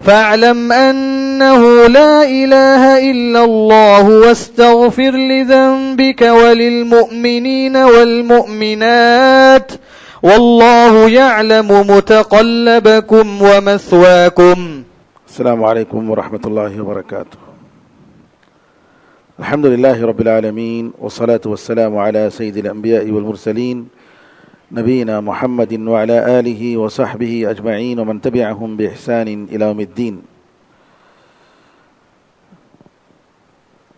فاعلم أنه لا إله إلا الله واستغفر لذنبك وللمؤمنين والمؤمنات والله يعلم متقلبكم ومثواكم. السلام علیکم ورحمۃ اللہ وبرکاتہ. الحمد للہ رب العالمین والصلاة والسلام علی سید الانبیاء والمرسلین نبینا محمد وعلی آلہ وصحبہ اجمعین ومن تبعہم بإحسان الی یوم الدین.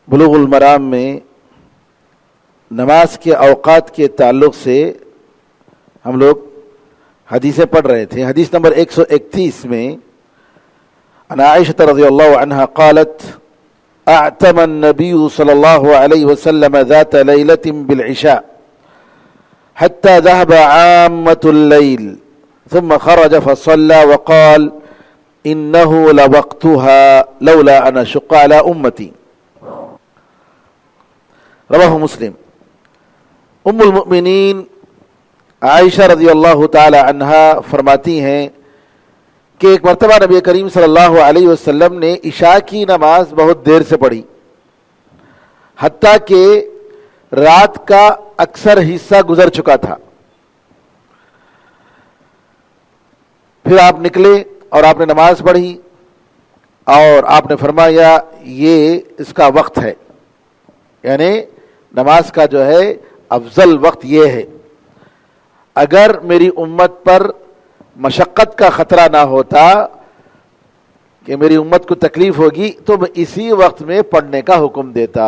بلوغ المرام میں نماز کے اوقات کے تعلق سے ہم لوگ حدیثیں پڑھ رہے تھے. حدیث نمبر 131 میں عن عائشة رضی اللہ عنہا قالت اعتم النبی صلی اللہ علیہ وسلم ذات لیلة بالعشاء حتى ذهب عامة الليل ثم خرج فصلى وقال إنه لوقتها لولا أن أشق على أمتي. رواہ مسلم. ام المؤمنین عائشہ رضی اللہ تعالی عنہا فرماتی ہیں کہ ایک مرتبہ نبی کریم صلی اللہ علیہ وسلم نے عشاء کی نماز بہت دیر سے پڑھی، حتیٰ کہ رات کا اکثر حصہ گزر چکا تھا. پھر آپ نکلے اور آپ نے نماز پڑھی اور آپ نے فرمایا یہ اس کا وقت ہے، یعنی نماز کا جو ہے افضل وقت یہ ہے. اگر میری امت پر مشقت کا خطرہ نہ ہوتا کہ میری امت کو تکلیف ہوگی تو میں اسی وقت میں پڑھنے کا حکم دیتا.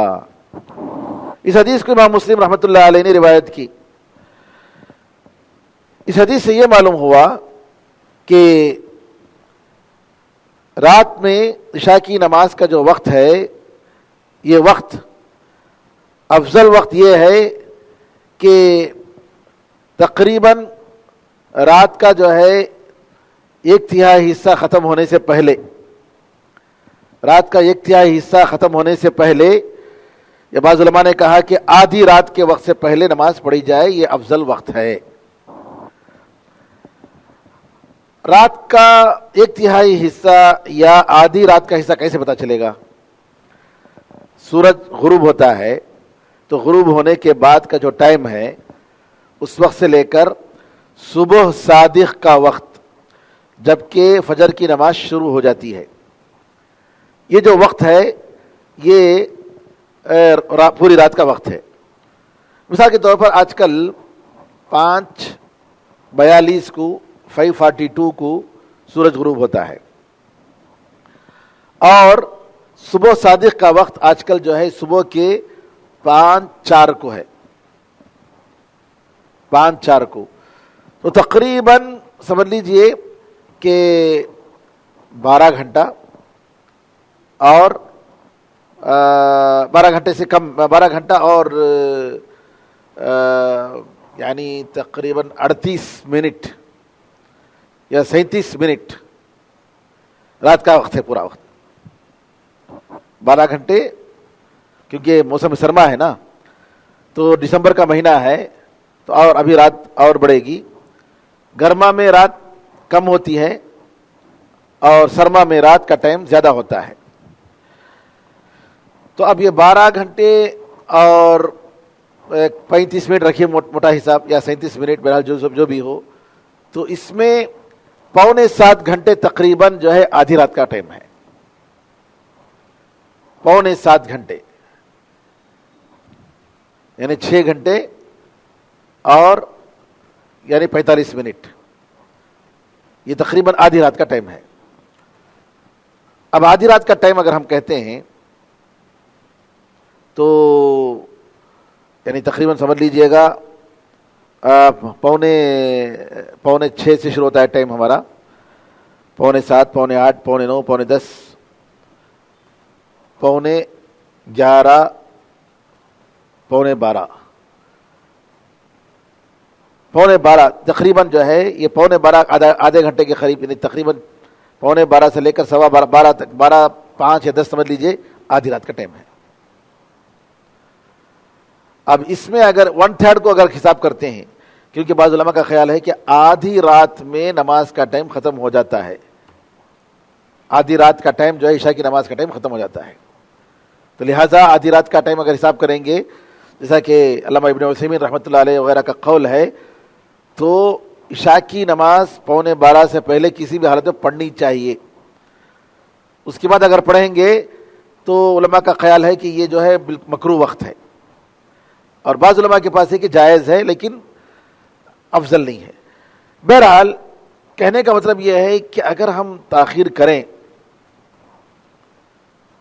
اس حدیث کو امام مسلم رحمۃ اللہ علیہ نے روایت کی. اس حدیث سے یہ معلوم ہوا کہ رات میں عشاء کی نماز کا جو وقت ہے یہ وقت افضل وقت یہ ہے کہ تقریباً رات کا جو ہے 1/3 حصہ ختم ہونے سے پہلے، رات کا 1/3 حصہ ختم ہونے سے پہلے، یا بعض علماء نے کہا کہ آدھی رات کے وقت سے پہلے نماز پڑھی جائے، یہ افضل وقت ہے. رات کا 1/3 حصہ یا آدھی رات کا حصہ کیسے پتہ چلے گا؟ سورج غروب ہوتا ہے تو غروب ہونے کے بعد کا جو ٹائم ہے اس وقت سے لے کر صبح صادق کا وقت جبکہ فجر کی نماز شروع ہو جاتی ہے، یہ جو وقت ہے یہ پوری رات کا وقت ہے. مثال کے طور پر آج کل 5:42 کو 5:42 کو سورج غروب ہوتا ہے اور صبح صادق کا وقت آج کل جو ہے صبح کے 5:04 کو ہے، 5:04 کو. تو تقریباً سمجھ لیجئے کہ 12 گھنٹہ اور 12 گھنٹے سے کم، 12 گھنٹہ اور یعنی تقریباً 38 منٹ یا 37 منٹ رات کا وقت ہے. پورا وقت 12 گھنٹے، کیونکہ موسم سرما ہے نا، تو دسمبر کا مہینہ ہے تو اور ابھی رات اور بڑھے گی. گرما میں رات کم ہوتی ہے اور سرما میں رات کا ٹائم زیادہ ہوتا ہے. تو اب یہ 12 گھنٹے اور 35 منٹ رکھیے موٹا حساب، یا 37 منٹ بہرحال جو بھی ہو، تو اس میں 6.25 گھنٹے تقریباً جو ہے آدھی رات کا ٹائم ہے. 6.25 گھنٹے یعنی 6 گھنٹے اور یعنی 45 منٹ، یہ تقریباً آدھی رات کا ٹائم ہے. اب آدھی رات کا ٹائم اگر ہم کہتے ہیں تو یعنی تقریباً سمجھ لیجئے گا 6:45 سے شروع ہوتا ہے ٹائم ہمارا، 7:45, 8:45, 9:45, 10:45, 11:45, 12:45, 12:45 تقریباً جو ہے یہ 12:45 آدھے گھنٹے کے قریب، یعنی تقریباً 12:45 سے لے کر 12:15 تک، 12, 5 یا 10 سمجھ لیجئے آدھی رات کا ٹائم ہے. اب اس میں اگر 1/3 کو اگر حساب کرتے ہیں، کیونکہ بعض علماء کا خیال ہے کہ آدھی رات میں نماز کا ٹائم ختم ہو جاتا ہے، آدھی رات کا ٹائم جو ہے عشاء کی نماز کا ٹائم ختم ہو جاتا ہے. تو لہٰذا آدھی رات کا ٹائم اگر حساب کریں گے جیسا کہ علامہ ابن عثیمین رحمۃ اللہ علیہ وغیرہ کا قول ہے, تو عشاء کی نماز 11:45 سے پہلے کسی بھی حالت میں پڑھنی چاہیے. اس کے بعد اگر پڑھیں گے تو علماء کا خیال ہے کہ یہ جو ہے مکروہ وقت ہے, اور بعض علماء کے پاس ہے کہ جائز ہے لیکن افضل نہیں ہے. بہرحال کہنے کا مطلب یہ ہے کہ اگر ہم تاخیر کریں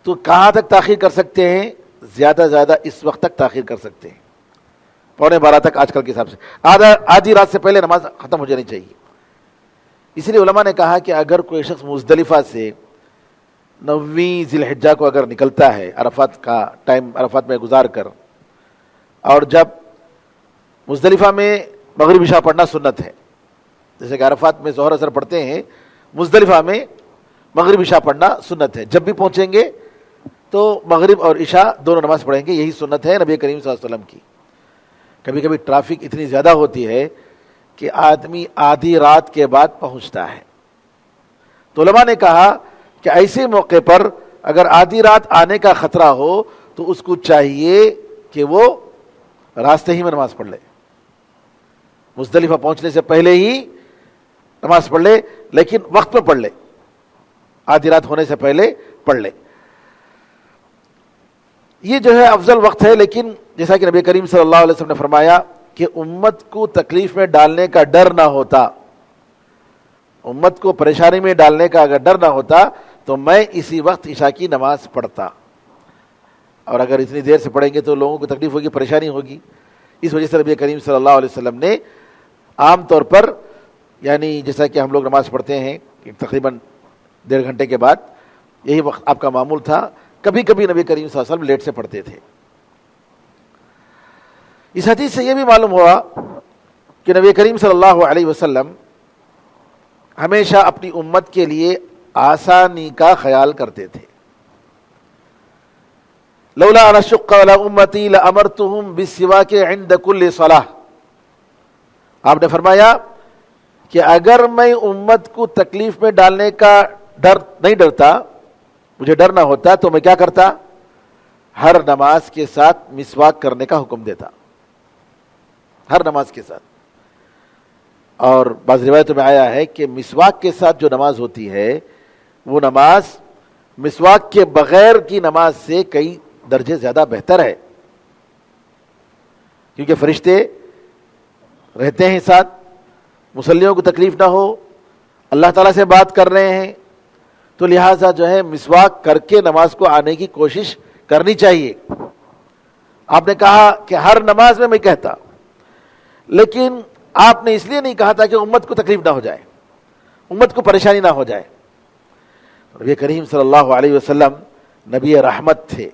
تو کہاں تک تاخیر کر سکتے ہیں؟ زیادہ سے زیادہ اس وقت تک تاخیر کر سکتے ہیں, 11:45 تک آج کل کے حساب سے. آدھی رات سے پہلے نماز ختم ہو جانی چاہیے. اس لیے علماء نے کہا کہ اگر کوئی شخص مزدلفہ سے 9ویں ذی الحجہ کو اگر نکلتا ہے, عرفات کا ٹائم عرفات میں گزار کر, اور جب مزدلفہ میں مغرب عشاء پڑھنا سنت ہے, جیسے کہ عرفات میں ظہر اثر پڑھتے ہیں, مزدلفہ میں مغرب عشاء پڑھنا سنت ہے. جب بھی پہنچیں گے تو مغرب اور عشاء دونوں نماز پڑھیں گے, یہی سنت ہے نبی کریم صلی اللہ علیہ وسلم کی. کبھی کبھی ٹریفک اتنی زیادہ ہوتی ہے کہ آدمی آدھی رات کے بعد پہنچتا ہے, تو علماء نے کہا کہ ایسے موقع پر اگر آدھی رات آنے کا خطرہ ہو تو اس کو چاہیے کہ وہ راستے ہی میں نماز پڑھ لے, مزدلفہ پہنچنے سے پہلے ہی نماز پڑھ لے, لیکن وقت میں پڑھ لے, آدھی رات ہونے سے پہلے پڑھ لے. یہ جو ہے افضل وقت ہے. لیکن جیسا کہ نبی کریم صلی اللہ علیہ وسلم نے فرمایا کہ امت کو تکلیف میں ڈالنے کا ڈر نہ ہوتا, امت کو پریشانی میں ڈالنے کا اگر ڈر نہ ہوتا تو میں اسی وقت عشاء کی نماز پڑھتا, اور اگر اتنی دیر سے پڑھیں گے تو لوگوں کو تکلیف ہوگی, پریشانی ہوگی. اس وجہ سے نبی کریم صلی اللہ علیہ وسلم نے عام طور پر, یعنی جیسا کہ ہم لوگ نماز پڑھتے ہیں تقریباً 1.5 گھنٹے کے بعد, یہی وقت آپ کا معمول تھا. کبھی کبھی نبی کریم صلی اللہ علیہ وسلم لیٹ سے پڑھتے تھے. اس حدیث سے یہ بھی معلوم ہوا کہ نبی کریم صلی اللہ علیہ وسلم ہمیشہ اپنی امت کے لیے آسانی کا خیال کرتے تھے. لولا ان اشق علی امتی لامرتهم بالسواک عند كل صلاۃ, آپ نے فرمایا کہ اگر میں امت کو تکلیف میں ڈالنے کا ڈر نہیں ڈرتا, مجھے ڈر نہ ہوتا, تو میں کیا کرتا؟ ہر نماز کے ساتھ مسواک کرنے کا حکم دیتا, ہر نماز کے ساتھ. اور بعض روایتوں میں آیا ہے کہ مسواک کے ساتھ جو نماز ہوتی ہے وہ نماز مسواک کے بغیر کی نماز سے کئی درجے زیادہ بہتر ہے, کیونکہ فرشتے رہتے ہیں ساتھ, مصلیوں کو تکلیف نہ ہو, اللہ تعالیٰ سے بات کر رہے ہیں, تو لہٰذا جو ہے مسواک کر کے نماز کو آنے کی کوشش کرنی چاہیے. آپ نے کہا کہ ہر نماز میں میں کہتا, لیکن آپ نے اس لیے نہیں کہا تھا کہ امت کو تکلیف نہ ہو جائے, امت کو پریشانی نہ ہو جائے. نبی کریم صلی اللہ علیہ وسلم نبی رحمت تھے,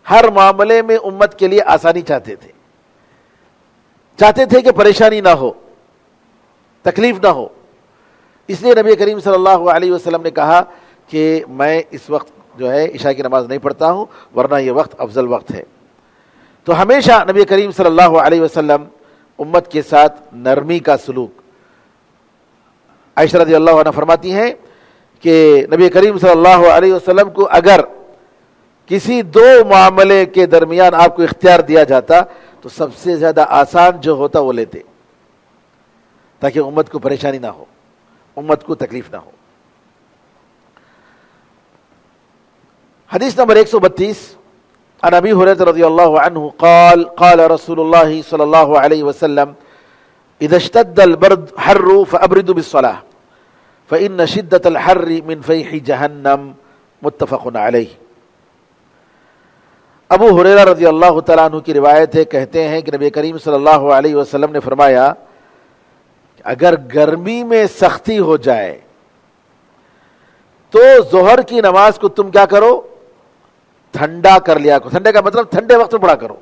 ہر معاملے میں امت کے لیے آسانی چاہتے تھے کہ پریشانی نہ ہو, تکلیف نہ ہو. اس لیے نبی کریم صلی اللہ علیہ وسلم نے کہا کہ میں اس وقت جو ہے عشاء کی نماز نہیں پڑھتا ہوں, ورنہ یہ وقت افضل وقت ہے. تو ہمیشہ نبی کریم صلی اللہ علیہ وسلم امت کے ساتھ نرمی کا سلوک. عائشہ رضی اللہ عنہ فرماتی ہیں کہ نبی کریم صلی اللہ علیہ وسلم کو اگر کسی 2 معاملے کے درمیان آپ کو اختیار دیا جاتا تو سب سے زیادہ آسان جو ہوتا وہ لیتے, تاکہ امت کو پریشانی نہ ہو, امت کو تکلیف نہ ہو. حدیث نمبر 132, عن ابی ہریرہ رضی اللہ عنہ قال قال رسول اللہ صلی اللہ علیہ وسلم اذا اشتد البرد حروا فابردوا بالصلاة فإن شدة الحر من فیح جہنم, متفق علیہ. ابو ہریرہ رضی اللہ تعالیٰ عنہ کی روایت ہے, کہتے ہیں کہ نبی کریم صلی اللہ علیہ وسلم نے فرمایا کہ اگر گرمی میں سختی ہو جائے تو ظہر کی نماز کو تم کیا کرو؟ ٹھنڈا کر لیا کرو. ٹھنڈے کا مطلب ٹھنڈے وقت میں پڑھا کرو,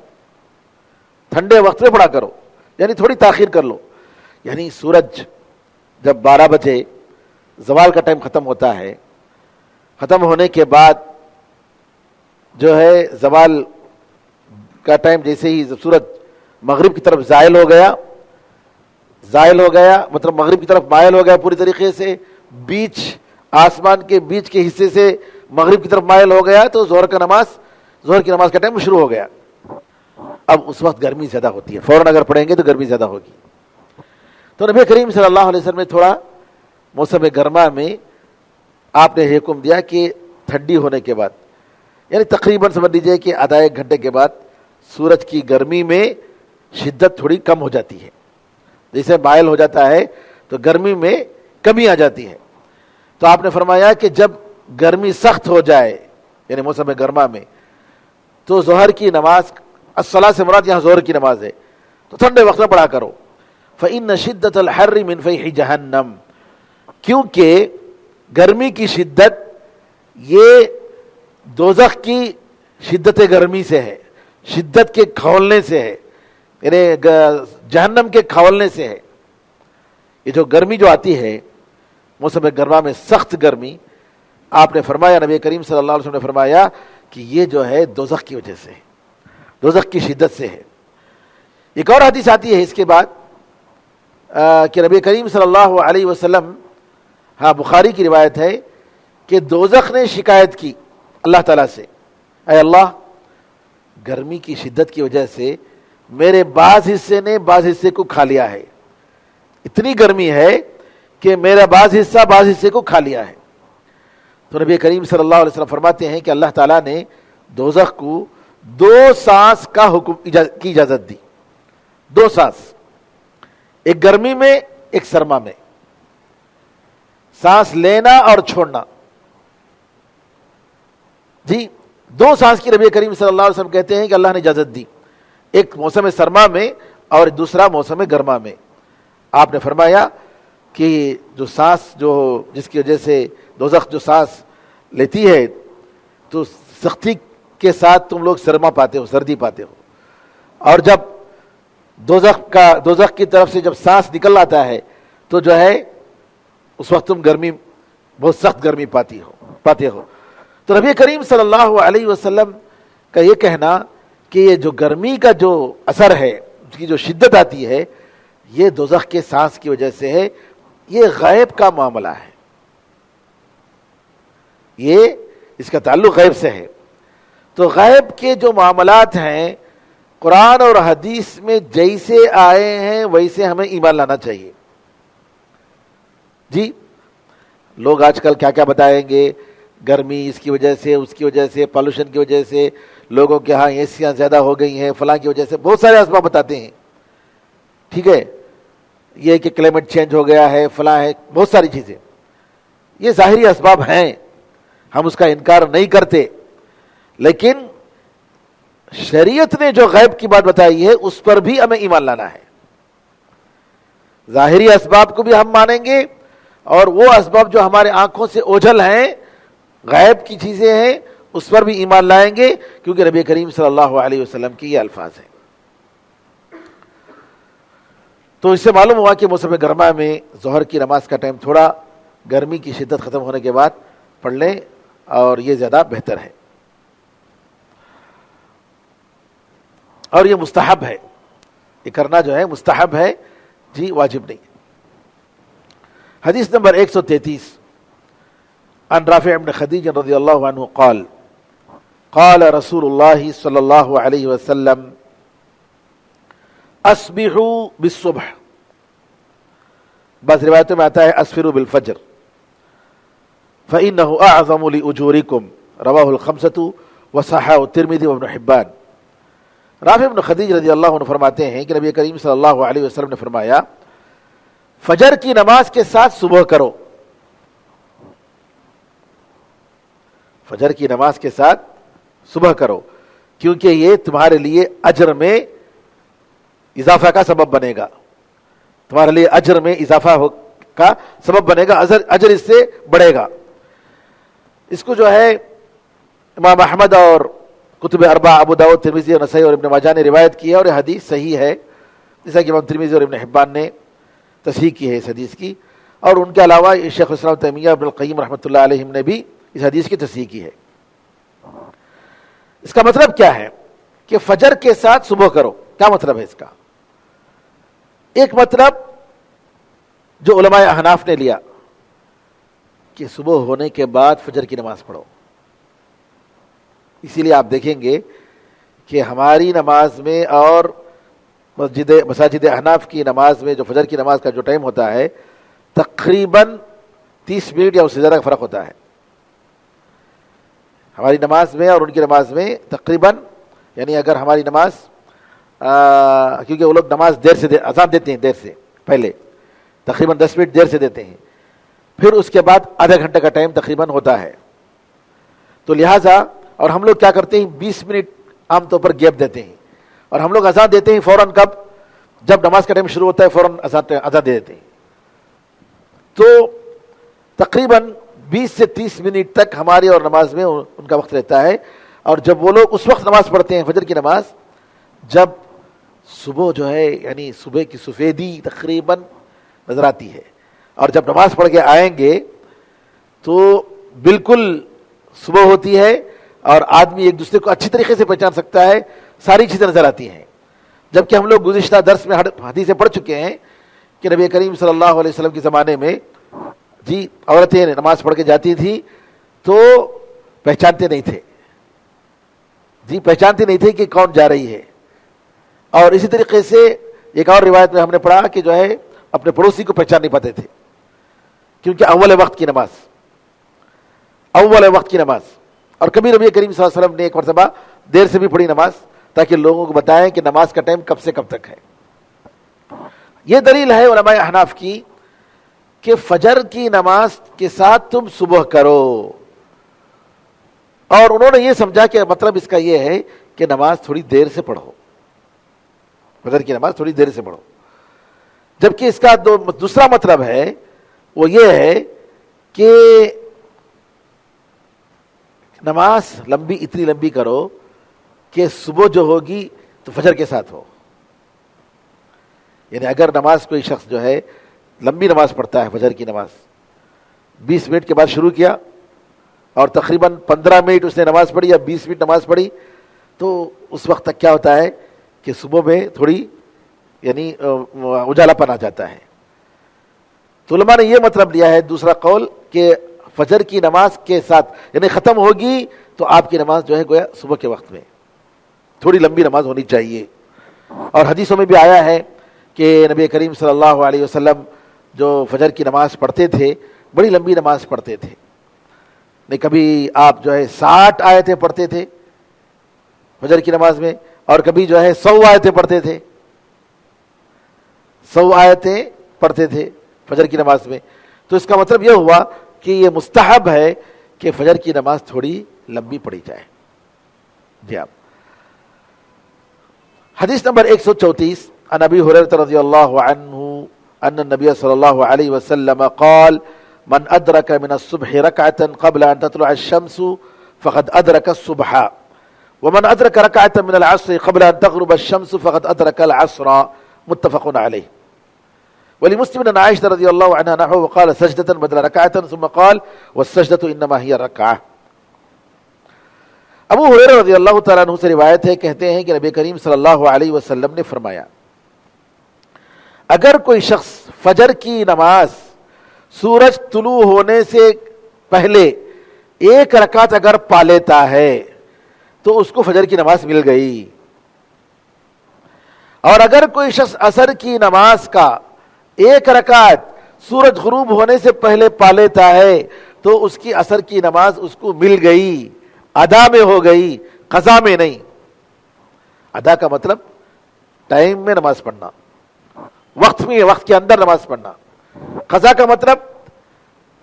ٹھنڈے وقت میں پڑھا کرو, یعنی تھوڑی تاخیر کر لو. یعنی سورج جب 12 بجے زوال کا ٹائم ختم ہوتا ہے, ختم ہونے کے بعد جو ہے زوال کا ٹائم جیسے ہی سورج مغرب کی طرف زائل ہو گیا مطلب مغرب کی طرف مائل ہو گیا پوری طریقے سے, بیچ آسمان کے بیچ کے حصے سے مغرب کی طرف مائل ہو گیا تو ظہر کی نماز کا ٹائم شروع ہو گیا. اب اس وقت گرمی زیادہ ہوتی ہے, فوراً اگر پڑھیں گے تو گرمی زیادہ ہوگی. تو نبی کریم صلی اللہ علیہ وسلم نے تھوڑا موسم گرما میں آپ نے حکم دیا کہ ٹھنڈی ہونے کے بعد, یعنی تقریباً سمجھ لیجیے کہ آدھا ایک گھنٹے کے بعد سورج کی گرمی میں شدت تھوڑی کم ہو جاتی ہے. جیسے مائل ہو جاتا ہے تو گرمی میں کمی آ جاتی ہے. تو آپ نے فرمایا کہ جب گرمی سخت ہو جائے یعنی موسم گرما میں, تو ظہر کی نماز, الصلاۃ سے مراد یہاں ظہر کی نماز ہے, تو ٹھنڈے وقت میں پڑھا کرو. فإن شدت الحر من فیح جہنم, کیونکہ گرمی کی شدت یہ دوزخ کی شدت گرمی سے ہے, شدت کے کھولنے سے ہے, یعنی جہنم کے کھولنے سے ہے. یہ جو گرمی جو آتی ہے موسم گرما میں, سخت گرمی, آپ نے فرمایا, نبی کریم صلی اللہ علیہ وسلم نے فرمایا کہ یہ جو ہے دوزخ کی وجہ سے ہے, دوزخ کی شدت سے ہے. ایک اور حدیث آتی ہے اس کے بعد کہ نبی کریم صلی اللہ علیہ وسلم, ہاں بخاری کی روایت ہے کہ دوزخ نے شکایت کی اللہ تعالیٰ سے, اے اللہ گرمی کی شدت کی وجہ سے میرے بعض حصے نے بعض حصے کو کھا لیا ہے, اتنی گرمی ہے کہ میرا بعض حصے کو کھا لیا ہے. تو نبی کریم صلی اللہ علیہ وسلم فرماتے ہیں کہ اللہ تعالیٰ نے دوزخ کو 2 سانس کا حکم کی اجازت دی. 2 سانس, ایک گرمی میں ایک سرما میں, سانس لینا اور چھوڑنا. جی 2 سانس کی نبی کریم صلی اللہ علیہ وسلم کہتے ہیں کہ اللہ نے اجازت دی, ایک موسم سرما میں اور دوسرا موسم گرما میں. آپ نے فرمایا کہ جو سانس جس کی وجہ سے دوزخ جو سانس لیتی ہے تو سختی کے ساتھ تم لوگ سرما پاتے ہو, سردی پاتے ہو, اور جب دوزخ کی طرف سے جب سانس نکل آتا ہے تو جو ہے اس وقت تم گرمی, بہت سخت گرمی پاتے ہو. تو نبی کریم صلی اللہ علیہ وسلم کا یہ کہنا کہ یہ جو گرمی کا جو اثر ہے, اس کی جو شدت آتی ہے, یہ دوزخ کے سانس کی وجہ سے ہے, یہ غیب کا معاملہ ہے, یہ اس کا تعلق غیب سے ہے. تو غیب کے جو معاملات ہیں قرآن اور حدیث میں جیسے آئے ہیں ویسے ہمیں ایمان لانا چاہیے. جی لوگ آج کل کیا کیا بتائیں گے, گرمی اس کی وجہ سے, اس کی وجہ سے, پالوشن کی وجہ سے, لوگوں کے ہاں ایسیاں زیادہ ہو گئی ہیں, فلاں کی وجہ سے, بہت سارے اسباب بتاتے ہیں. ٹھیک ہے, یہ کہ کلائمیٹ چینج ہو گیا ہے, فلاں ہے, بہت ساری چیزیں, یہ ظاہری اسباب ہیں, ہم اس کا انکار نہیں کرتے, لیکن شریعت نے جو غیب کی بات بتائی ہے اس پر بھی ہمیں ایمان لانا ہے. ظاہری اسباب کو بھی ہم مانیں گے, اور وہ اسباب جو ہمارے آنکھوں سے اوجھل ہیں, غیب کی چیزیں ہیں, اس پر بھی ایمان لائیں گے, کیونکہ نبی کریم صلی اللہ علیہ وسلم کی یہ الفاظ ہیں. تو اس سے معلوم ہوا کہ موسم گرما میں ظہر کی نماز کا ٹائم تھوڑا گرمی کی شدت ختم ہونے کے بعد پڑھ لیں, اور یہ زیادہ بہتر ہے, اور یہ مستحب ہے, یہ کرنا جو ہے مستحب ہے, جی واجب نہیں. حدیث نمبر 133 عن رافع بن خدیج رضی اللہ عنہ قال قال رسول اللہ صلی اللہ علیہ وسلم اسبحوا بالصبح, بعض روایتوں میں آتا ہے اسفروا بالفجر, فإنه أعظم لأجوركم, رواه الخمسة وصححه الترمذي وابن حبان. رافع بن خدیج رضی اللہ عنہ فرماتے ہیں کہ نبی کریم صلی اللہ علیہ وسلم نے فرمایا فجر کی نماز کے ساتھ صبح کرو, فجر کی نماز کے ساتھ صبح کرو, کیونکہ یہ تمہارے لیے اجر میں اضافہ کا سبب بنے گا, تمہارے لیے اجر میں اضافہ کا سبب بنے گا, اجر اس سے بڑھے گا. اس کو جو ہے امام احمد اور کتب اربع ابو داؤد, ترمذی اور نسائی اور ابن ماجہ نے روایت کی ہے, اور یہ حدیث صحیح ہے, جیسا کہ امام ترمذی اور ابن حبان نے تصحیح کی ہے اس حدیث کی, اور ان کے علاوہ شیخ الاسلام تیمیہ ابن القیم رحمۃ اللہ علیہ نے بھی اس حدیث کی تصحیح کی ہے. اس کا مطلب کیا ہے کہ فجر کے ساتھ صبح کرو, کیا مطلب ہے اس کا؟ ایک مطلب جو علماء احناف نے لیا کہ صبح ہونے کے بعد فجر کی نماز پڑھو. اسی لیے آپ دیکھیں گے کہ ہماری نماز میں اور مساجد احناف کی نماز میں جو فجر کی نماز کا جو ٹائم ہوتا ہے تقریباً 30 منٹ یا اس سے زیادہ کا فرق ہوتا ہے. ہماری نماز میں اور ان کی نماز میں تقریباً، یعنی اگر ہماری نماز کیونکہ وہ لوگ نماز دیر سے اذان دیتے ہیں، دیر سے پہلے تقریباً 10 منٹ دیر سے دیتے ہیں، پھر اس کے بعد آدھا گھنٹے کا ٹائم تقریباً ہوتا ہے. تو لہٰذا اور ہم لوگ کیا کرتے ہیں 20 منٹ عام طور پر گیپ دیتے ہیں، اور ہم لوگ اذان دیتے ہیں فوراً کب؟ جب نماز کا ٹائم شروع ہوتا ہے فوراً اذان دے دیتے ہیں. تو تقریباً 20 سے 30 منٹ تک ہماری اور نماز میں ان کا وقت رہتا ہے. اور جب وہ لوگ اس وقت نماز پڑھتے ہیں فجر کی نماز جب صبح جو ہے یعنی صبح کی سفیدی تقریباً نظر آتی ہے، اور جب نماز پڑھ کے آئیں گے تو بالکل صبح ہوتی ہے اور آدمی ایک دوسرے کو اچھی طریقے سے پہچان سکتا ہے، ساری چیزیں نظر آتی ہیں. جبکہ ہم لوگ گزشتہ درس میں حدیثیں پڑھ چکے ہیں کہ نبی کریم صلی اللہ علیہ وسلم کے زمانے میں عورتیں نماز پڑھ کے جاتی تھی تو پہچانتے نہیں تھے کہ کون جا رہی ہے. اور اسی طریقے سے ایک اور روایت میں ہم نے پڑھا کہ جو ہے اپنے پڑوسی کو پہچان نہیں پاتے تھے، کیونکہ اول وقت کی نماز. اور کبھی نبی کریم صلی اللہ علیہ وسلم نے ایک مرتبہ دیر سے بھی پڑھی نماز تاکہ لوگوں کو بتائیں کہ نماز کا ٹائم کب سے کب تک ہے. یہ دلیل ہے علماء احناف کی کہ فجر کی نماز کے ساتھ تم صبح کرو. اور انہوں نے یہ سمجھا کہ مطلب اس کا یہ ہے کہ نماز تھوڑی دیر سے پڑھو، فجر کی نماز تھوڑی دیر سے پڑھو. جبکہ اس کا دوسرا مطلب ہے وہ یہ ہے کہ نماز اتنی لمبی کرو کہ صبح جو ہوگی تو فجر کے ساتھ ہو. یعنی اگر نماز کوئی شخص جو ہے لمبی نماز پڑھتا ہے، فجر کی نماز 20 منٹ کے بعد شروع کیا اور تقریباً 15 منٹ اس نے نماز پڑھی یا 20 منٹ نماز پڑھی، تو اس وقت تک کیا ہوتا ہے کہ صبح میں تھوڑی یعنی اجالا پن آ جاتا ہے. تو علماء نے یہ مطلب لیا ہے دوسرا قول کہ فجر کی نماز کے ساتھ یعنی ختم ہوگی تو آپ کی نماز جو ہے گویا صبح کے وقت میں تھوڑی لمبی نماز ہونی چاہیے. اور حدیثوں میں بھی آیا ہے کہ نبی کریم صلی اللہ علیہ وسلم جو فجر کی نماز پڑھتے تھے بڑی لمبی نماز پڑھتے تھے. نہیں کبھی آپ جو ہے 60 آیتیں پڑھتے تھے فجر کی نماز میں، اور کبھی جو ہے 100 آیتیں پڑھتے تھے، 100 آیتیں پڑھتے تھے فجر کی نماز میں. تو اس کا مطلب یہ ہوا کہ یہ مستحب ہے کہ فجر کی نماز تھوڑی لمبی پڑھی جائے. جی آپ حدیث نمبر 134 عن ابی ہریرہ رضی اللہ عنہ ان النبی صلی اللہ علیہ وسلم قال من ادرک من الصبح رکعتا قبل ان تطلع الشمس فقد ادرک الصبح ومن ادرک رکعتا من العصر قبل ان تغرب الشمس فقد ادرک العصر متفق علیہ. ولمسلم عن عائشة رضی اللہ عنہ نحو وقال سجدة بدل رکعتا ثم قال والسجدة انما هي رکعة. ابو ہریرہ رضی اللہ تعالیٰ عنہ سے روایت ہے، کہتے ہیں کہ نبی کریم صلی اللہ علیہ وسلم نے فرمایا اگر کوئی شخص فجر کی نماز سورج طلوع ہونے سے پہلے ایک رکعت اگر پا لیتا ہے تو اس کو فجر کی نماز مل گئی، اور اگر کوئی شخص عصر کی نماز کا ایک رکعت سورج غروب ہونے سے پہلے پا لیتا ہے تو اس کی عصر کی نماز اس کو مل گئی، ادا میں ہو گئی، قضا میں نہیں. ادا کا مطلب ٹائم میں نماز پڑھنا، وقت میں، وقت کے اندر نماز پڑھنا. قضا کا مطلب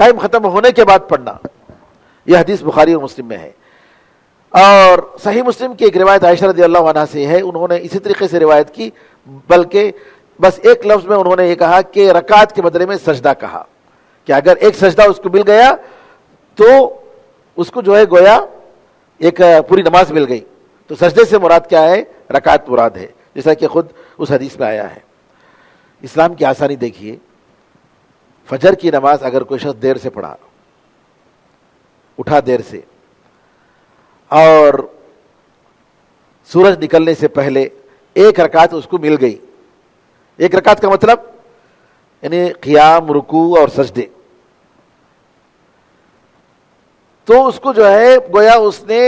ٹائم ختم ہونے کے بعد پڑھنا. یہ حدیث بخاری اور مسلم میں ہے. اور صحیح مسلم کی ایک روایت عائشہ رضی اللہ عنہا سے ہے، انہوں نے اسی طریقے سے روایت کی، بلکہ بس ایک لفظ میں انہوں نے یہ کہا کہ رکعت کے بدلے میں سجدہ کہا، کہ اگر ایک سجدہ اس کو مل گیا تو اس کو جو ہے گویا ایک پوری نماز مل گئی. تو سجدے سے مراد کیا ہے؟ رکعت مراد ہے، جیسا کہ خود اس حدیث میں آیا ہے. اسلام کی آسانی دیکھیے، فجر کی نماز اگر کوئی شخص دیر سے پڑھا، اٹھا دیر سے، اور سورج نکلنے سے پہلے ایک رکعت اس کو مل گئی. ایک رکعت کا مطلب یعنی قیام، رکوع اور سجدے. تو اس کو جو ہے گویا اس نے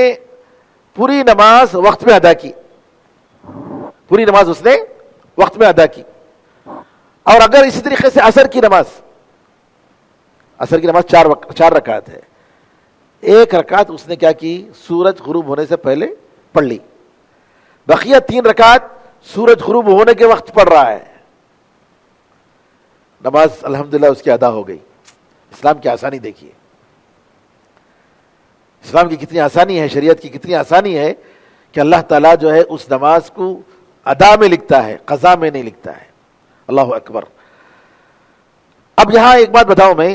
پوری نماز وقت میں ادا کی، پوری نماز اس نے وقت میں ادا کی. اور اگر اسی طریقے سے عصر کی نماز چار رکعت ہے، ایک رکعت اس نے کیا کی؟ سورج غروب ہونے سے پہلے پڑھ لی، بقیہ 3 رکعت سورج غروب ہونے کے وقت پڑھ رہا ہے. نماز الحمدللہ اس کی ادا ہو گئی. اسلام کی آسانی دیکھیے، اسلام کی کتنی آسانی ہے، شریعت کی کتنی آسانی ہے کہ اللہ تعالیٰ جو ہے اس نماز کو ادا میں لکھتا ہے، قضا میں نہیں لکھتا ہے. اللہ اکبر. اب یہاں ایک بات بتاؤں میں،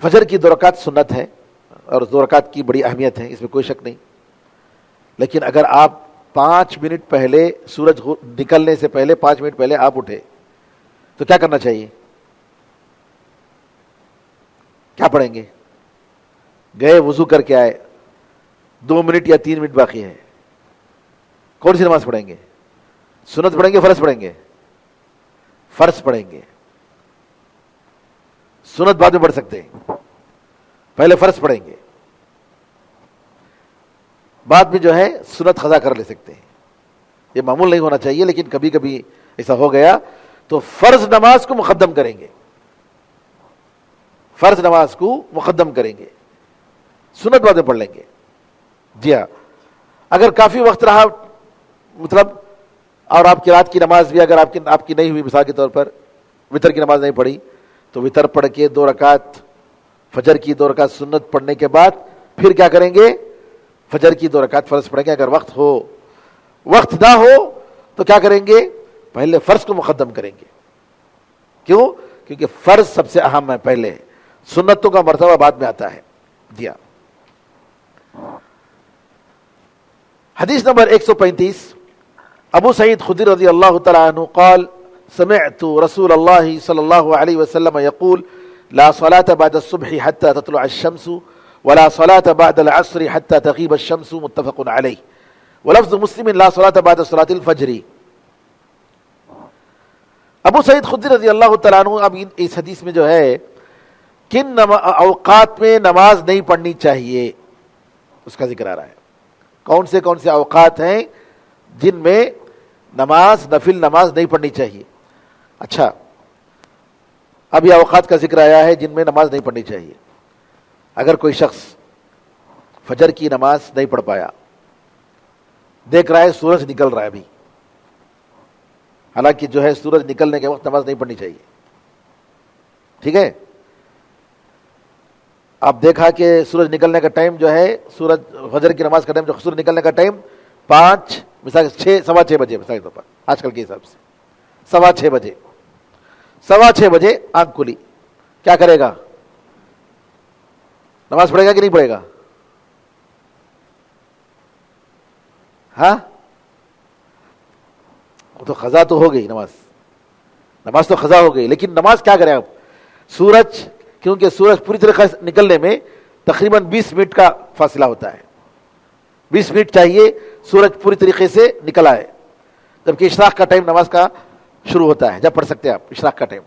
فجر کی 2 رکعت سنت ہے اور 2 رکعت کی بڑی اہمیت ہے، اس میں کوئی شک نہیں. لیکن اگر آپ 5 منٹ پہلے، سورج نکلنے سے پہلے 5 منٹ پہلے آپ اٹھے تو کیا کرنا چاہیے؟ کیا پڑھیں گے؟ گئے وضو کر کے آئے، 2 منٹ یا 3 منٹ باقی ہے، کون سی نماز پڑھیں گے؟ سنت پڑھیں گے فرض پڑھیں گے؟ فرض پڑھیں گے. سنت بعد میں پڑھ سکتے ہیں، پہلے فرض پڑھیں گے، بعد میں جو ہے سنت قضا کر لے سکتے ہیں. یہ معمول نہیں ہونا چاہیے، لیکن کبھی کبھی ایسا ہو گیا تو فرض نماز کو مقدم کریں گے، فرض نماز کو مقدم کریں گے، سنت بعد میں پڑھ لیں گے. جی ہاں، اگر کافی وقت رہا مطلب، اور آپ کی رات کی نماز بھی اگر آپ کی نہیں ہوئی، مثال کے طور پر وتر کی نماز نہیں پڑھی، تو وتر پڑھ کے 2 رکعت فجر کی 2 رکعت سنت پڑھنے کے بعد پھر کیا کریں گے؟ فجر کی 2 رکعت فرض پڑھیں گے. اگر وقت ہو، وقت نہ ہو تو کیا کریں گے؟ پہلے فرض کو مقدم کریں گے. کیوں؟ کیونکہ فرض سب سے اہم ہے پہلے، سنتوں کا مرتبہ بعد میں آتا ہے. جی ہاں. حدیث نمبر 135، ابو سعید خدری رضی اللہ تعالی عنہ قال سمعت رسول اللہ صلی اللہ علیہ وسلم يقول لا صلاة بعد الصبح حتى تطلع الشمس ولا صلاة بعد العصر حتى تغيب الشمس متفق عليه ولفظ مسلم لا صلاة بعد صلاة الفجر. ابو سعید خدری رضی اللہ تعالیٰ عنہ اب اس حدیث میں جو ہے کن اوقات میں نماز نہیں پڑھنی چاہیے اس کا ذکر آ رہا ہے. کون سے اوقات ہیں جن میں نماز، نفل نماز نہیں پڑھنی چاہیے. اچھا، اب یہ اوقات کا ذکر آیا ہے جن میں نماز نہیں پڑھنی چاہیے. اگر کوئی شخص فجر کی نماز نہیں پڑھ پایا، دیکھ رہا ہے سورج نکل رہا ہے ابھی، حالانکہ جو ہے سورج نکلنے کے وقت نماز نہیں پڑھنی چاہیے، ٹھیک ہے؟ آپ دیکھا کہ سورج نکلنے کا ٹائم جو ہے، سورج فجر کی نماز کا ٹائم، جو سورج نکلنے کا ٹائم 5 مثال 6 سوا 6 بجے، مثال کے طور پر آج کل کے حساب سے 6:15 بجے، 6:15 بجے آنکھ کھلی، کیا کرے گا؟ نماز پڑھے گا کہ نہیں پڑھے گا؟ ہاں، تو قضا تو ہو گئی، نماز تو قضا ہو گئی، لیکن نماز کیا کرے آپ؟ سورج، کیونکہ سورج پوری طرح نکلنے میں تقریباً 20 منٹ کا فاصلہ ہوتا ہے، 20 منٹ چاہیے سورج پوری طریقے سے نکل آئے، جبکہ اشراق کا ٹائم نماز کا شروع ہوتا ہے، جب پڑھ سکتے ہیں آپ اشراق کا ٹائم.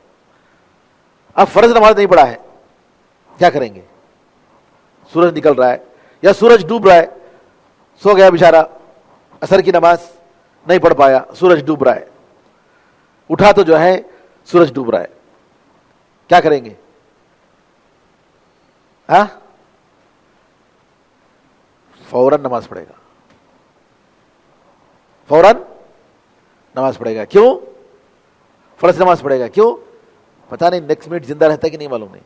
اب فرض نماز نہیں پڑھا ہے، کیا کریں گے؟ سورج نکل رہا ہے یا سورج ڈوب رہا ہے، سو گیا بیچارہ، عصر کی نماز نہیں پڑھ پایا، سورج ڈوب رہا ہے، اٹھا تو جو ہے سورج ڈوب رہا ہے، کیا کریں گے؟ ہاں، فوراً نماز پڑھے گا، فوراً نماز پڑھے گا. کیوں؟ فرض نماز پڑھے گا. کیوں؟ پتہ نہیں نیکسٹ منٹ زندہ رہتا ہے کہ نہیں، معلوم نہیں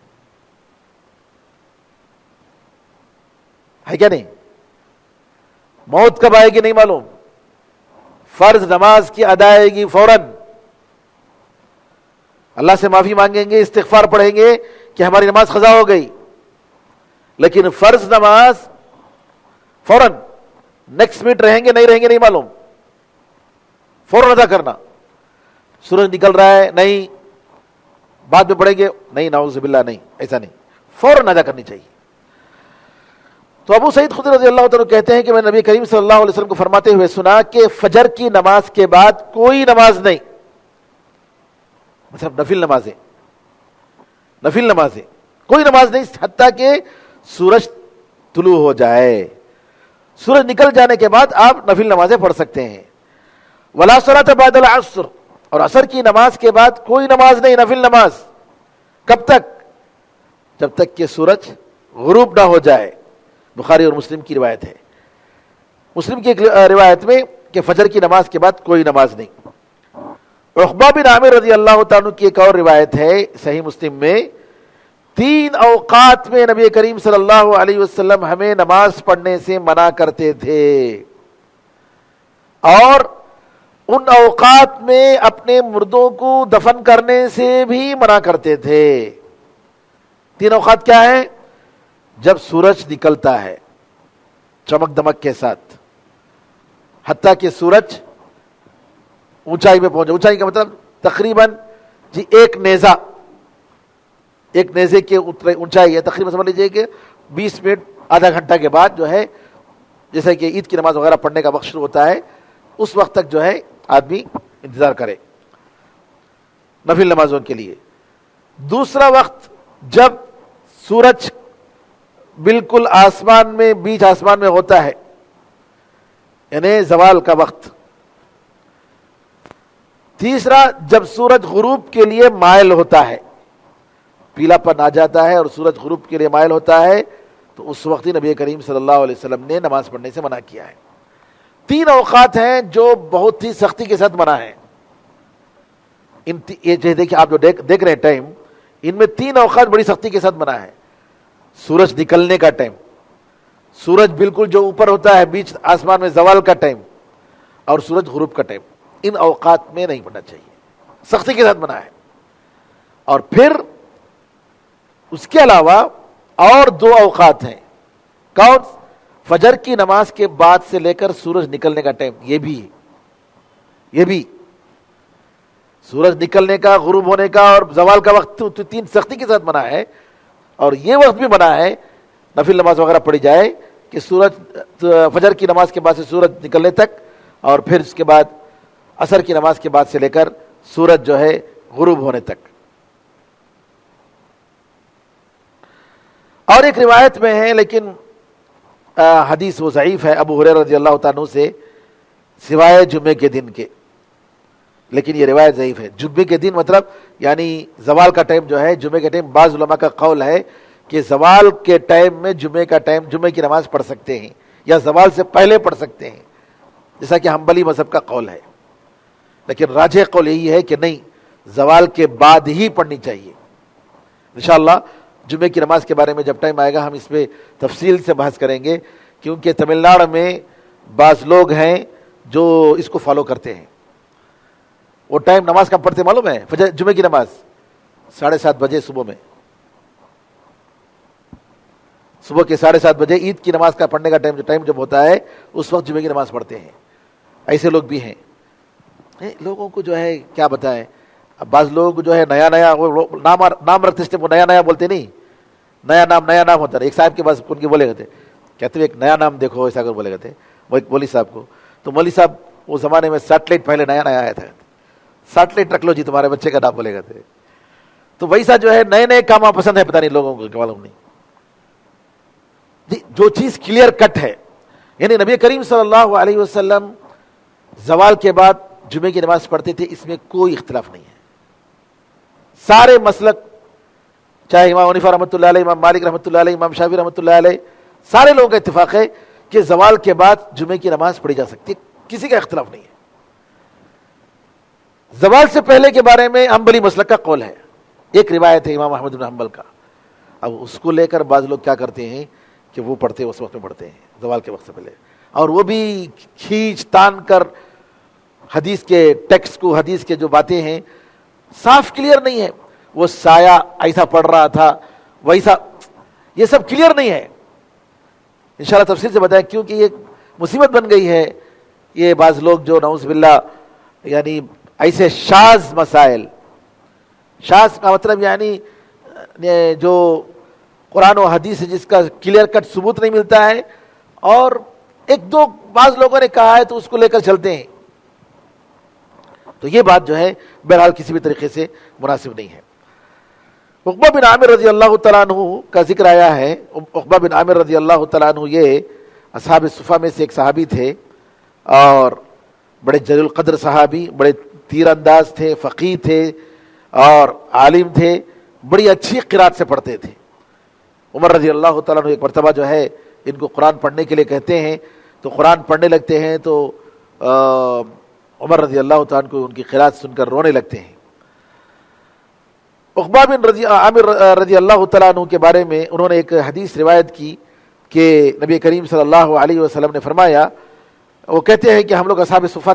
ہے، کیا نہیں؟ موت کب آئے گی نہیں معلوم. فرض نماز کی ادائیگی فوراً، اللہ سے معافی مانگیں گے، استغفار پڑھیں گے کہ ہماری نماز قضا ہو گئی، لیکن فرض نماز فوراً، نیکسٹ منٹ رہیں گے نہیں معلوم، فوراً ادا کرنا. سورج نکل رہا ہے، نہیں بعد میں پڑھیں گے، نہیں، نعوذ باللہ، نہیں، ایسا نہیں، فوراً ادا کرنی چاہیے. تو ابو سعید خدری رضی اللہ تعالیٰ کہتے ہیں کہ میں نبی کریم صلی اللہ علیہ وسلم کو فرماتے ہوئے سنا کہ فجر کی نماز کے بعد کوئی نماز نہیں، مطلب نفل نمازیں کوئی نماز نہیں حتیٰ کہ سورج طلوع ہو جائے. سورج نکل جانے کے بعد آپ نفل نمازیں پڑھ سکتے ہیں. ولا صلاۃ بعد العصر, اور عصر کی نماز کے بعد کوئی نماز نہیں نفل نماز. کب تک؟ جب تک کہ سورج غروب نہ ہو جائے. بخاری اور مسلم کی روایت ہے. مسلم کی ایک روایت میں کہ فجر کی نماز کے بعد کوئی نماز نہیں. عقبہ بن عامر رضی اللہ تعالیٰ کی ایک اور روایت ہے صحیح مسلم میں, 3 اوقات میں نبی کریم صلی اللہ علیہ وسلم ہمیں نماز پڑھنے سے منع کرتے تھے, اور ان اوقات میں اپنے مردوں کو دفن کرنے سے بھی منع کرتے تھے. 3 اوقات کیا ہیں؟ جب سورج نکلتا ہے چمک دمک کے ساتھ, حتیٰ کہ سورج اونچائی میں پہنچے. اونچائی کا مطلب تقریباً ایک نیزے کے اونچائی ہے, تقریباً سمجھ لیجیے کہ 20 منٹ آدھا گھنٹہ کے بعد جو ہے, جیسے کہ عید کی نماز وغیرہ پڑھنے کا وقت شروع ہوتا ہے, اس وقت تک جو ہے آدمی انتظار کرے نفل نمازوں کے لیے. دوسرا وقت جب سورج بالکل آسمان میں, بیچ آسمان میں ہوتا ہے, یعنی زوال کا وقت. تیسرا جب سورج غروب کے لیے مائل ہوتا ہے, پیلا پن آ جاتا ہے اور سورج غروب کے لیے مائل ہوتا ہے, تو اس وقت ہی نبی کریم صلی اللہ علیہ وسلم نے نماز پڑھنے سے منع کیا ہے. 3 اوقات ہیں جو بہت ہی سختی کے ساتھ منع ہیں. یہ دیکھیے آپ جو دیکھ رہے ہیں ٹائم, ان میں 3 اوقات بڑی سختی کے ساتھ منع ہے. سورج نکلنے کا ٹائم, سورج بالکل جو اوپر ہوتا ہے بیچ آسمان میں زوال کا ٹائم, اور سورج غروب کا ٹائم. ان اوقات میں نہیں پڑھنا چاہیے, سختی کے ساتھ منع ہے. اور پھر اس کے علاوہ اور 2 اوقات ہیں. کون؟ فجر کی نماز کے بعد سے لے کر سورج نکلنے کا ٹائم, یہ بھی سورج نکلنے کا, غروب ہونے کا اور زوال کا وقت, 3 سختی کے ساتھ منع ہے. اور یہ وقت بھی منع ہے نفل نماز وغیرہ پڑھی جائے کہ فجر کی نماز کے بعد سے سورج نکلنے تک, اور پھر اس کے بعد عصر کی نماز کے بعد سے لے کر سورج جو ہے غروب ہونے تک. اور ایک روایت میں ہے, لیکن حدیث وہ ضعیف ہے, ابو ہریرہ رضی اللہ تعالیٰ عنہ سے, سوائے جمعے کے دن کے, لیکن یہ روایت ضعیف ہے. جمعے کے دن مطلب یعنی زوال کا ٹائم جو ہے, جمعے کے ٹائم بعض علماء کا قول ہے کہ زوال کے ٹائم میں جمعے کی نماز پڑھ سکتے ہیں, یا زوال سے پہلے پڑھ سکتے ہیں, جیسا کہ حنبلی مذہب کا قول ہے. لیکن راجح قول یہی ہے کہ نہیں, زوال کے بعد ہی پڑھنی چاہیے. انشاءاللہ جمعے کی نماز کے بارے میں جب ٹائم آئے گا ہم اس پہ تفصیل سے بحث کریں گے, کیونکہ تمل ناڈو میں بعض لوگ ہیں جو اس کو فالو کرتے ہیں. وہ ٹائم نماز کب پڑھتے معلوم ہے؟ جمعے کی نماز 7:30 بجے صبح میں, صبح کے 7:30 بجے عید کی نماز کا پڑھنے کا ٹائم جب ہوتا ہے, اس وقت جمعے کی نماز پڑھتے ہیں. ایسے لوگ بھی ہیں. لوگوں کو جو ہے کیا بتائیں, بعض لوگ جو ہے نیا وہ نام رکھتے تھے, وہ نیا بولتے نہیں, نیا نام ہوتا ہے. ایک صاحب کے پاس ان کے بولے گئے تھے, کہتے ایک نیا نام دیکھو, ایسا کر بولے گئے تھے وہ ایک مولوی صاحب کو. تو مولوی صاحب وہ زمانے میں سیٹلائٹ پہلے نیا آیا تھا, سیٹلائٹ رکھ لو جی تمہارے بچے کا نام بولے گئے تھے. تو ویسا جو ہے نئے کام پسند ہے, پتہ نہیں لوگوں کو معلوم نہیں جی. جو چیز کلیئر کٹ ہے, یعنی نبی کریم صلی اللہ علیہ وسلم زوال کے بعد جمعے کی نماز پڑھتے تھے, اس میں کوئی اختلاف نہیں ہے. سارے مسلک, چاہے امام حنیفہ رحمۃ اللہ علیہ, امام مالک رحمۃ اللہ علیہ, امام شافعی رحمۃ اللہ علیہ, سارے لوگوں کا اتفاق ہے کہ زوال کے بعد جمعے کی نماز پڑھی جا سکتی ہے, کسی کا اختلاف نہیں ہے. زوال سے پہلے کے بارے میں حنبلی مسلک کا قول ہے. ایک روایت ہے امام احمد بن حنبل کا. اب اس کو لے کر بعض لوگ کیا کرتے ہیں کہ وہ پڑھتے اس وقت میں پڑھتے ہیں, زوال کے وقت سے پہلے, اور وہ بھی کھینچ تان کر حدیث کے ٹیکسٹ کو, حدیث کے جو باتیں ہیں صاف کلیئر نہیں ہے. وہ سایہ ایسا پڑھ رہا تھا ویسا, یہ سب کلیئر نہیں ہے. انشاءاللہ تفصیل سے بتائیں, کیونکہ یہ مصیبت بن گئی ہے. یہ بعض لوگ جو نعوذ باللہ یعنی ایسے شاذ مسائل, شاذ کا مطلب یعنی جو قرآن و حدیث ہے جس کا کلیئر کٹ ثبوت نہیں ملتا ہے, اور ایک دو بعض لوگوں نے کہا ہے تو اس کو لے کر چلتے ہیں. تو یہ بات جو ہے بہرحال کسی بھی طریقے سے مناسب نہیں ہے. عقبہ بن عامر رضی اللہ تعالیٰ عنہ کا ذکر آیا ہے. عقبہ بن عامر رضی اللہ تعالیٰ عنہ یہ اصحاب صفہ میں سے ایک صحابی تھے اور بڑے جلیل القدر صحابی، بڑے تیر انداز تھے، فقیہ تھے اور عالم تھے، بڑی اچھی قرات سے پڑھتے تھے. عمر رضی اللہ تعالیٰ عنہ ایک مرتبہ جو ہے ان کو قرآن پڑھنے کے لیے کہتے ہیں تو قرآن پڑھنے لگتے ہیں تو عمر رضی اللہ تعالیٰ عنہ کو ان کی قرات سن کر رونے لگتے ہیں. عقبہ بن عامر رضی اللہ تعالیٰ عنہ کے بارے میں انہوں نے ایک حدیث روایت کی کہ نبی کریم صلی اللہ علیہ وسلم نے فرمایا، وہ کہتے ہیں کہ ہم لوگ اصحاب صفہ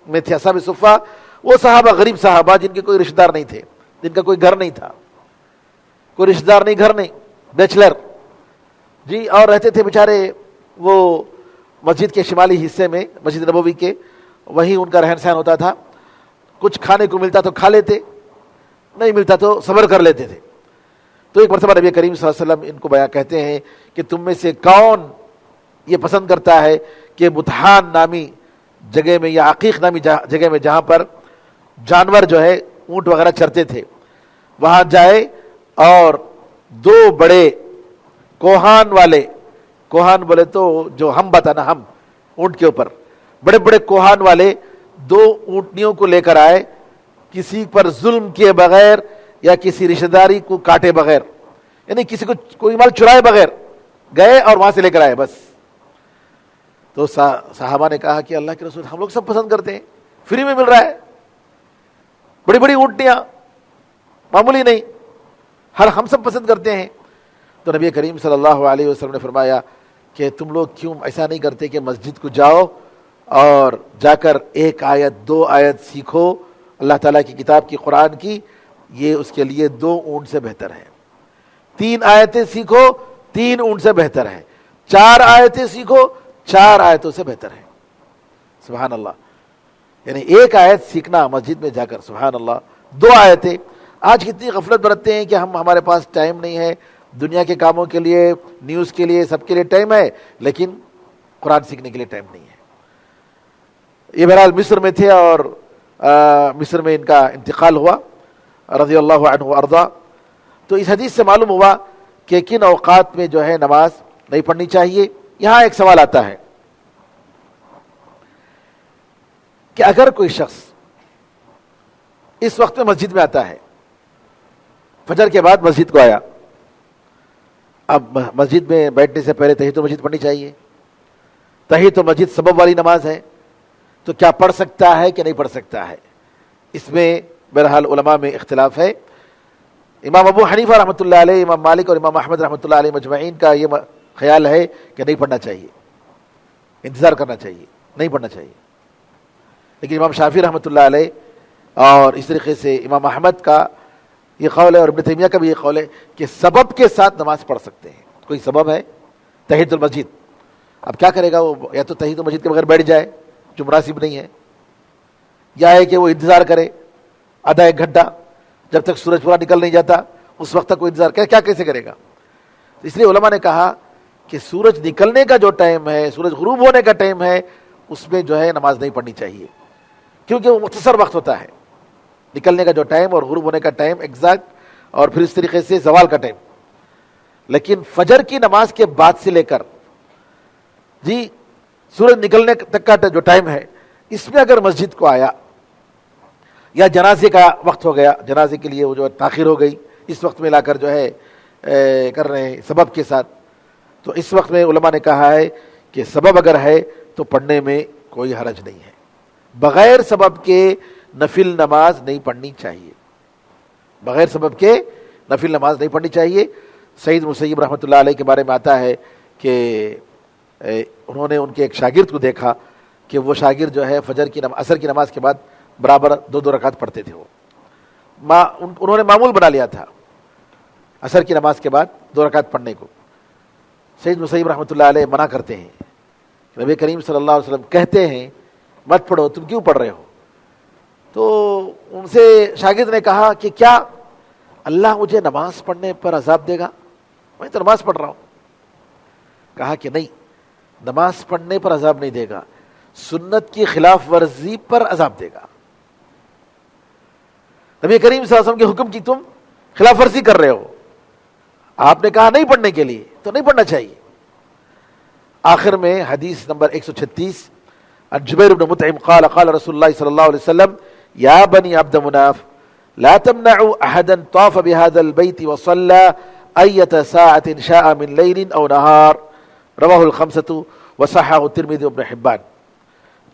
میں تھے. اصحاب صفہ وہ صحابہ، غریب صحابہ جن کے کوئی رشتہ دار نہیں تھے، جن کا کوئی گھر نہیں تھا، کوئی رشتہ دار نہیں، گھر نہیں، بیچلر جی، اور رہتے تھے بیچارے وہ مسجد کے شمالی حصے میں، مسجد نبوی کے، وہیں ان کا رہن سہن ہوتا تھا. کچھ کھانے کو ملتا تو کھا لیتے، نہیں ملتا تو صبر کر لیتے تھے. تو ایک مرتبہ نبی کریم صلی اللہ علیہ وسلم ان کو بیان کہتے ہیں کہ تم میں سے کون یہ پسند کرتا ہے کہ بطحان نامی جگہ میں یا عقیق نامی جگہ میں جہاں پر جانور جو ہے اونٹ وغیرہ چرتے تھے وہاں جائے اور دو بڑے کوہان والے، کوہان بولے تو جو ہم بتانا، ہم اونٹ کے اوپر بڑے بڑے کوہان والے دو اونٹنیوں کو لے کر آئے، کسی پر ظلم کیے بغیر یا کسی رشتہ داری کو کاٹے بغیر، یعنی کسی کو کوئی مال چرائے بغیر گئے اور وہاں سے لے کر آئے بس. تو صحابہ نے کہا کہ اللہ کے رسول ہم لوگ سب پسند کرتے ہیں، فری میں مل رہا ہے، بڑی بڑی اونٹنیاں، معمولی نہیں، ہم سب پسند کرتے ہیں. تو نبی کریم صلی اللہ علیہ وسلم نے فرمایا کہ تم لوگ کیوں ایسا نہیں کرتے کہ مسجد کو جاؤ اور جا کر ایک آیت دو آیت سیکھو اللہ تعالیٰ کی کتاب کی، قرآن کی، یہ اس کے لیے 2 اونٹ سے بہتر ہے. 3 آیتیں سیکھو 3 اونٹ سے بہتر ہے. 4 آیتیں سیکھو 4 آیتوں سے بہتر ہے. سبحان اللہ. یعنی ایک آیت سیکھنا مسجد میں جا کر، سبحان اللہ، 2 آیتیں. آج کتنی غفلت برتتے ہیں کہ ہمارے پاس ٹائم نہیں ہے، دنیا کے کاموں کے لیے، نیوز کے لیے، سب کے لیے ٹائم ہے لیکن قرآن سیکھنے کے لیے ٹائم نہیں ہے. یہ بہرحال مصر میں تھے اور مصر میں ان کا انتقال ہوا رضی اللہ عنہ وارضا. تو اس حدیث سے معلوم ہوا کہ کن اوقات میں جو ہے نماز نہیں پڑھنی چاہیے. یہاں ایک سوال آتا ہے کہ اگر کوئی شخص اس وقت میں مسجد میں آتا ہے، فجر کے بعد مسجد کو آیا، اب مسجد میں بیٹھنے سے پہلے تحیۃ المسجد پڑھنی چاہیے. تحیۃ المسجد سبب والی نماز ہے، تو کیا پڑھ سکتا ہے کہ نہیں پڑھ سکتا ہے؟ اس میں بہرحال علماء میں اختلاف ہے. امام ابو حنیفہ رحمۃ اللہ علیہ، امام مالک اور امام احمد رحمۃ اللہ علیہ مجمعین کا یہ خیال ہے کہ نہیں پڑھنا چاہیے، انتظار کرنا چاہیے، نہیں پڑھنا چاہیے. لیکن امام شافعی رحمۃ اللہ علیہ اور اس طریقے سے امام احمد کا یہ قول ہے اور ابن تیمیہ کا بھی یہ قول ہے کہ سبب کے ساتھ نماز پڑھ سکتے ہیں. کوئی سبب ہے تحیۃ المسجد، اب کیا کرے گا وہ؟ یا تو تحیۃ المسجد کے بغیر بیٹھ جائے جو مناسب نہیں ہے، یا ہے کہ وہ انتظار کرے آدھا 1 گھنٹہ جب تک سورج پورا نکل نہیں جاتا، اس وقت تک وہ انتظار کرے، کیا کیسے کرے گا؟ اس لیے علماء نے کہا کہ سورج نکلنے کا جو ٹائم ہے، سورج غروب ہونے کا ٹائم ہے، اس میں جو ہے نماز نہیں پڑھنی چاہیے، کیونکہ وہ مختصر وقت ہوتا ہے، نکلنے کا جو ٹائم اور غروب ہونے کا ٹائم ایگزیکٹ، اور پھر اس طریقے سے زوال کا ٹائم. لیکن فجر کی نماز کے بعد سے لے کر جی سورج نکلنے تک کا جو ٹائم ہے، اس میں اگر مسجد کو آیا یا جنازے کا وقت ہو گیا، جنازے کے لیے وہ جو تاخیر ہو گئی، اس وقت میں لا کر جو ہے کر رہے ہیں سبب کے ساتھ، تو اس وقت میں علماء نے کہا ہے کہ سبب اگر ہے تو پڑھنے میں کوئی حرج نہیں ہے. بغیر سبب کے نفل نماز نہیں پڑھنی چاہیے، بغیر سبب کے نفل نماز نہیں پڑھنی چاہیے. سعید مسیب رحمۃ اللہ علیہ کے بارے میں آتا ہے کہ انہوں نے ان کے ایک شاگرد کو دیکھا کہ وہ شاگرد جو ہے عصر کی نماز کے بعد برابر 2 رکعت پڑھتے تھے. انہوں نے معمول بنا لیا تھا عصر کی نماز کے بعد 2 رکعت پڑھنے کو. سعید مسیب رحمۃ اللہ علیہ منع کرتے ہیں. نبی کریم صلی اللہ علیہ وسلم کہتے ہیں مت پڑھو، تم کیوں پڑھ رہے ہو؟ تو ان سے شاگرد نے کہا کہ کیا اللہ مجھے نماز پڑھنے پر عذاب دے گا؟ میں تو نماز پڑھ رہا ہوں. کہا کہ نہیں، نماز پڑھنے پر عذاب نہیں دے گا، سنت کی خلاف ورزی پر عذاب دے گا. نبی کریم صلی اللہ علیہ وسلم کے حکم کی تم خلاف ورزی کر رہے ہو. آپ نے کہا نہیں پڑھنے کے لیے تو نہیں پڑھنا چاہیے. آخر میں حدیث نمبر 136 عن جبیر بن مطعم قال قال رسول اللہ صلی اللہ علیہ وسلم یا بنی عبد مناف لا تمنعوا احدا طاف بهذا البيت وصلى اية ساعة شاء من ليل او نهار رواه الخمسة وصححه الترمذي وابن حبان.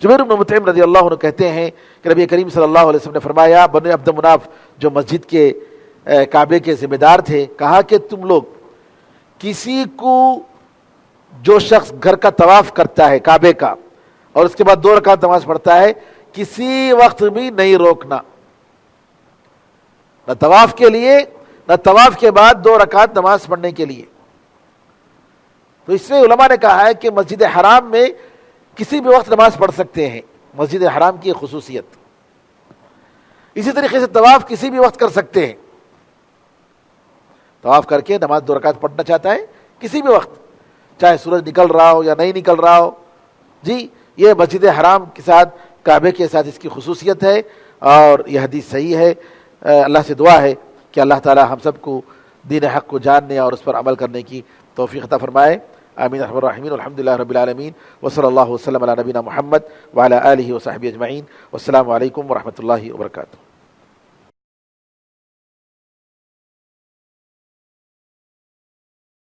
جبیر بن مطعم رضی اللہ عنہ کہتے ہیں کہ نبی کریم صلی اللہ علیہ وسلم نے فرمایا، بنی عبد مناف جو مسجد کے کعبے کے ذمہ دار تھے، کہا کہ تم لوگ کسی کو، جو شخص گھر کا طواف کرتا ہے کعبے کا اور اس کے بعد 2 رکعت نماز پڑھتا ہے، کسی وقت بھی نہیں روکنا، نہ طواف کے لیے نہ طواف کے بعد 2 رکعت نماز پڑھنے کے لیے. تو اس میں علماء نے کہا ہے کہ مسجد حرام میں کسی بھی وقت نماز پڑھ سکتے ہیں، مسجد حرام کی خصوصیت. اسی طریقے سے طواف کسی بھی وقت کر سکتے ہیں، طواف کر کے نماز 2 رکعت پڑھنا چاہتا ہے کسی بھی وقت، چاہے سورج نکل رہا ہو یا نہیں نکل رہا ہو. جی یہ مسجد حرام کے ساتھ، کعبے کے ساتھ اس کی خصوصیت ہے، اور یہ حدیث صحیح ہے. اللہ سے دعا ہے کہ اللہ تعالی ہم سب کو دین حق کو جاننے اور اس پر عمل کرنے کی توفیق عطا فرمائے. آمین الرحمن الرحیم. الحمدللہ رب العالمین وصلی اللہ وسلم علی نبینا محمد وعلی آلہ وصحبہ اجمعین. والسلام علیکم ورحمۃ اللہ وبرکاتہ.